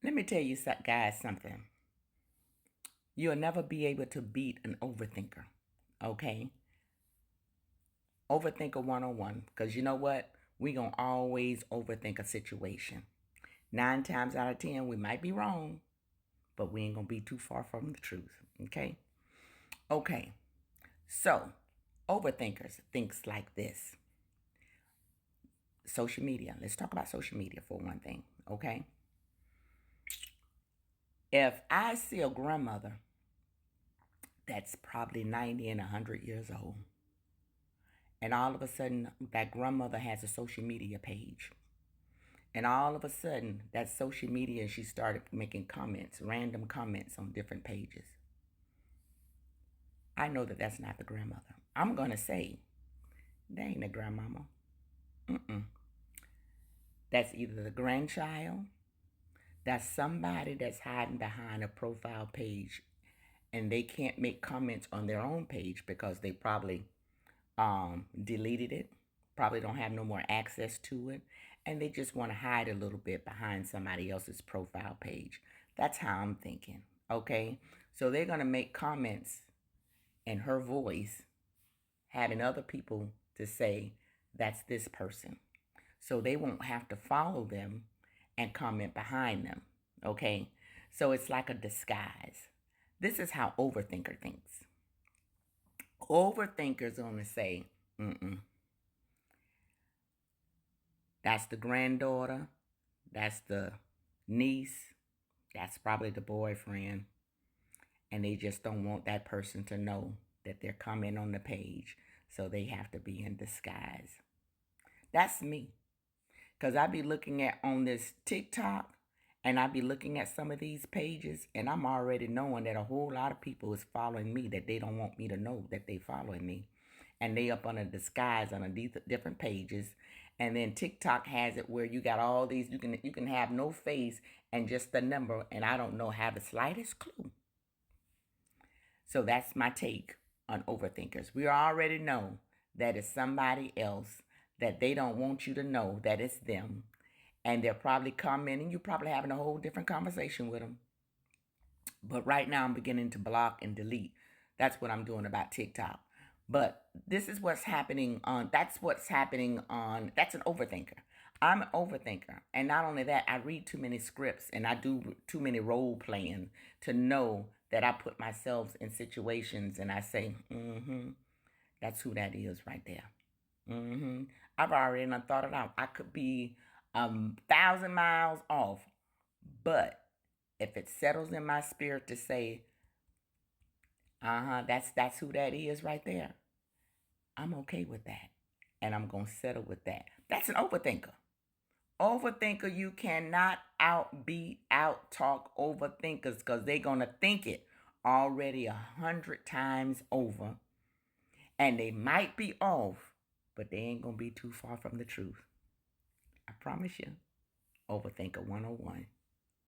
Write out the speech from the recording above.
Let me tell you guys something. You'll never be able to beat an overthinker. Okay? Overthinker 101. Because you know what? We're going to always overthink a situation. 9 times out of 10, we might be wrong, but we ain't going to be too far from the truth. Okay? Okay. So, overthinkers thinks like this. Social media. Let's talk about social media for one thing. Okay? If I see a grandmother that's probably 90 and 100 years old, and all of a sudden that grandmother has a social media page, and all of a sudden that social media, she started making comments, random comments on different pages, I know that that's not the grandmother. I'm going to say, that ain't the grandmama. Mm-mm. That's either the grandchild, that's somebody that's hiding behind a profile page, and they can't make comments on their own page because they probably deleted it, probably don't have no more access to it, and they just want to hide a little bit behind somebody else's profile page. That's how I'm thinking. Okay, so they're going to make comments in her voice, having other people to say that's this person, so they won't have to follow them and comment behind them. Okay, so it's like a disguise. This is how overthinker thinks. Overthinkers are going to say, that's the granddaughter, that's the niece, that's probably the boyfriend, and they just don't want that person to know that they're coming on the page, so they have to be in disguise. That's me. Because I be looking at on this TikTok, and I be looking at some of these pages, and I'm already knowing that a whole lot of people is following me that they don't want me to know that they following me. And they up on a disguise on a different pages. And then TikTok has it where you got all these, you can have no face and just the number, and I don't know, have the slightest clue. So that's my take on overthinkers. We already know that it's somebody else, that they don't want you to know that it's them. And they're probably commenting. You're probably having a whole different conversation with them. But right now, I'm beginning to block and delete. That's what I'm doing about TikTok. But this is what's happening on, that's what's happening on, that's an overthinker. I'm an overthinker. And not only that, I read too many scripts and I do too many role playing to know that I put myself in situations and I say, that's who that is right there. I've already thought it out. I could be 1,000 miles off, but if it settles in my spirit to say, that's who that is right there, I'm okay with that. And I'm going to settle with that. That's an overthinker. Overthinker, you cannot out talk overthinkers because they're going to think it already 100 times over. And they might be off, but they ain't going to be too far from the truth. I promise you. Overthinker 101.